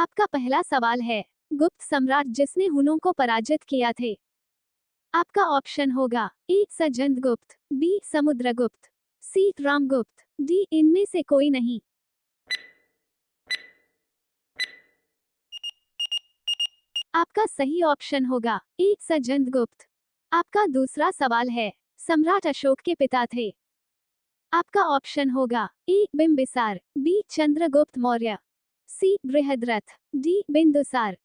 आपका पहला सवाल है, गुप्त सम्राट जिसने हुनों को पराजित किया थे। आपका ऑप्शन होगा ए सजंद गुप्त, बी समुद्रगुप्त, सी रामगुप्त, डी इनमें से कोई नहीं। आपका सही ऑप्शन होगा ए सजंद गुप्त। आपका दूसरा सवाल है, सम्राट अशोक के पिता थे। आपका ऑप्शन होगा ए बिंबिसार, बी चंद्रगुप्त मौर्य, सी बृहद्रथ, डी बिंदुसार।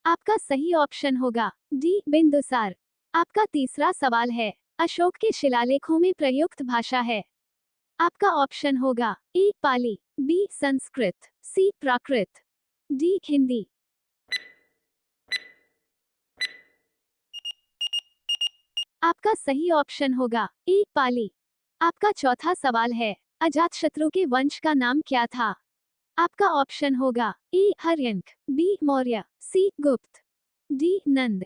आपका सही ऑप्शन होगा डी बिंदुसार। आपका तीसरा सवाल है, अशोक के शिलालेखों में प्रयुक्त भाषा है। आपका ऑप्शन होगा ए पाली, बी संस्कृत, सी प्राकृत, डी हिंदी। आपका सही ऑप्शन होगा ए पाली। आपका चौथा सवाल है, अजातशत्रु के वंश का नाम क्या था। आपका ऑप्शन होगा ए हर्यंक, बी मौर्य, सी गुप्त, डी नंद।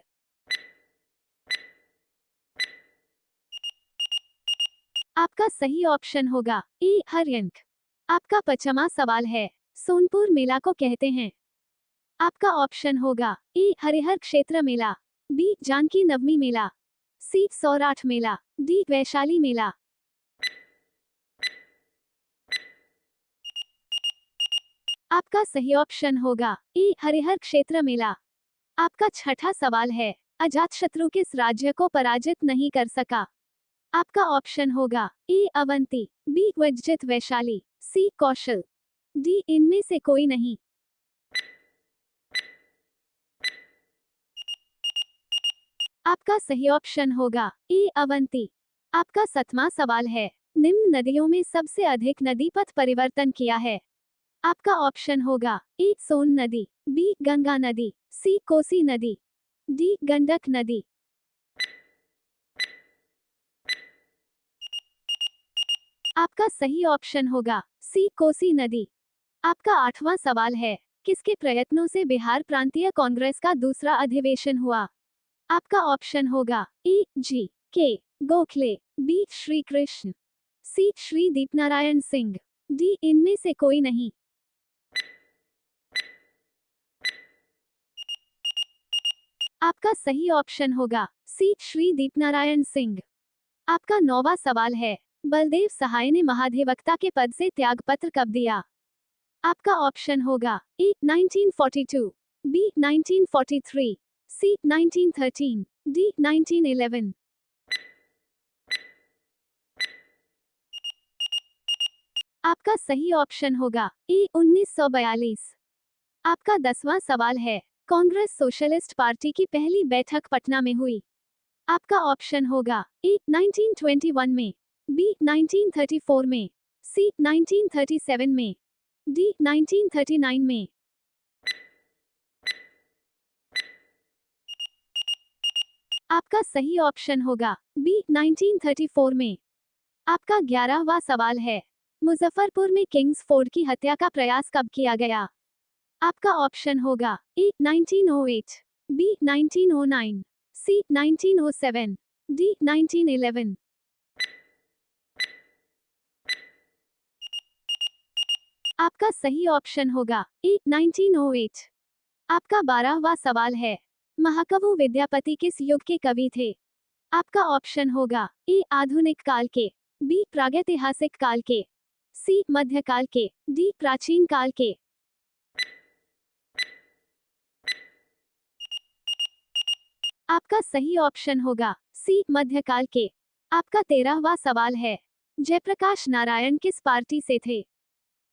आपका सही ऑप्शन होगा ए हर्यंक। आपका पचमा सवाल है, सोनपुर मेला को कहते हैं। आपका ऑप्शन होगा ए हरिहर क्षेत्र मेला, बी जानकी नवमी मेला, सी सौराठ मेला, डी वैशाली मेला। आपका सही ऑप्शन होगा ए हरिहर क्षेत्र मेला। आपका छठा सवाल है, अजातशत्रु किस राज्य को पराजित नहीं कर सका। आपका ऑप्शन होगा ए अवंती, बी वज्जित वैशाली, सी कौशल, डी इनमें से कोई नहीं। आपका सही ऑप्शन होगा ए अवंती। आपका सतवां सवाल है, निम्न नदियों में सबसे अधिक नदी पथ परिवर्तन किया है। आपका ऑप्शन होगा ए सोन नदी, बी गंगा नदी, सी कोसी नदी, डी गंडक नदी। आपका सही ऑप्शन होगा सी कोसी नदी। आपका आठवां सवाल है, किसके प्रयत्नों से बिहार प्रांतीय कांग्रेस का दूसरा अधिवेशन हुआ। आपका ऑप्शन होगा ए जी के गोखले, बी श्री कृष्ण, सी श्री दीपनारायण सिंह, डी इनमें से कोई नहीं। आपका सही ऑप्शन होगा सी श्री दीपनारायण सिंह। आपका नौवां सवाल है, बलदेव सहाय ने महाधिवक्ता के पद से त्यागपत्र कब दिया। आपका ऑप्शन होगा ए 1942, बी 1943, सी 1913, डी 1911। आपका सही ऑप्शन होगा ए 1942। आपका 10वां सवाल है, कांग्रेस सोशलिस्ट पार्टी की पहली बैठक पटना में हुई। आपका ऑप्शन होगा ए 1921 में, बी 1934 में, सी 1937 में, डी 1939 में। आपका सही ऑप्शन होगा बी 1934 में। आपका 11वां सवाल है, मुजफ्फरपुर में किंग्स फोर्ड की हत्या का प्रयास कब किया गया। आपका ऑप्शन होगा ए 1908, बी 1909, सी 1907, डी 1911। आपका सही ऑप्शन होगा ए 1908। आपका 12वां सवाल है, महाकवि विद्यापति किस युग के कवि थे। आपका ऑप्शन होगा ए आधुनिक काल के, बी प्रागैतिहासिक काल के, सी मध्यकाल के, डी प्राचीन काल के। आपका सही ऑप्शन होगा सी मध्यकाल के। आपका 13वां सवाल है, जयप्रकाश नारायण किस पार्टी से थे।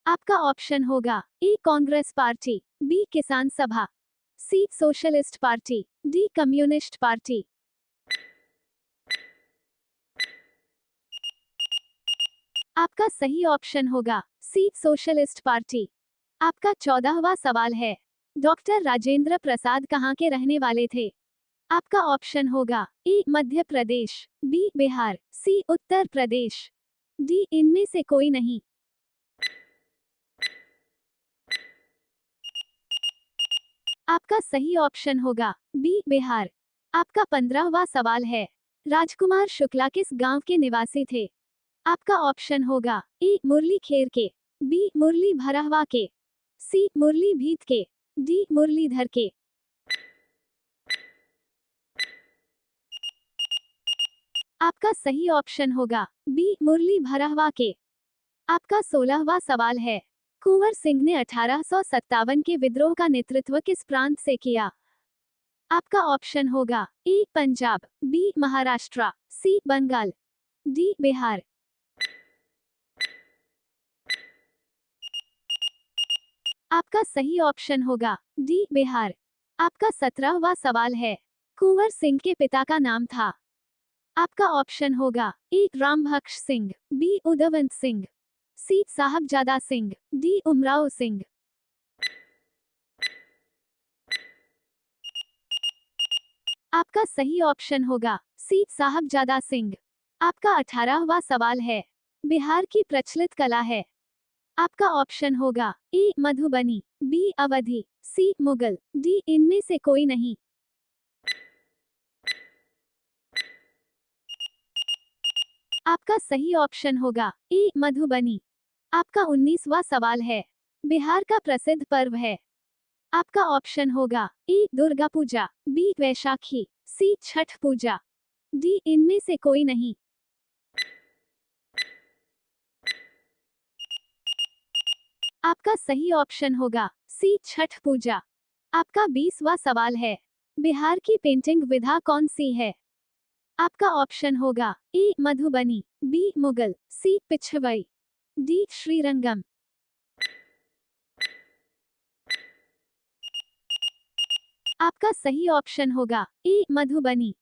आपका ऑप्शन होगा ए Congress party, B Kisan Sabha, C socialist party, D communist party. आपका सही ऑप्शन होगा सी सोशलिस्ट पार्टी। आपका 14वां सवाल है, डॉक्टर राजेंद्र प्रसाद कहाँ के रहने वाले थे। आपका ऑप्शन होगा ए मध्य प्रदेश, बी बिहार, सी उत्तर प्रदेश, डी इनमें से कोई नहीं। आपका सही ऑप्शन होगा बी बिहार। आपका 15वां सवाल है, राजकुमार शुक्ला किस गांव के निवासी थे। आपका ऑप्शन होगा ए मुरली खेर के, बी मुरली भरहवा के, सी मुरली भीत के, डी मुरलीधर के। आपका सही ऑप्शन होगा बी मुरली भरहवा के। आपका 16वां सवाल है, कुंवर सिंह ने 1857 के विद्रोह का नेतृत्व किस प्रांत से किया? आपका ऑप्शन होगा ए पंजाब, बी महाराष्ट्र, सी बंगाल, डी बिहार। आपका सही ऑप्शन होगा डी बिहार। आपका 17वां सवाल है, कुंवर सिंह के पिता का नाम था? आपका ऑप्शन होगा ए रामबख्श सिंह, बी उदयवंत सिंह, सी साहबजादा सिंह, डी उमराव सिंह। आपका सही ऑप्शन होगा सी साहबजादा सिंह। आपका 18वां सवाल है, बिहार की प्रचलित कला है? आपका ऑप्शन होगा ए मधुबनी, बी अवधी, सी मुगल, डी इनमें से कोई नहीं। आपका सही ऑप्शन होगा ए मधुबनी। आपका 19वां सवाल है, बिहार का प्रसिद्ध पर्व है? आपका ऑप्शन होगा ए दुर्गा पूजा, बी वैशाखी, सी छठ पूजा, डी इनमें से कोई नहीं। आपका सही ऑप्शन होगा सी छठ पूजा। आपका 20वां सवाल है, बिहार की पेंटिंग विधा कौन सी है? आपका ऑप्शन होगा ए मधुबनी, बी मुगल, सी पिछवई, डी श्रीरंगम। आपका सही ऑप्शन होगा ए मधुबनी।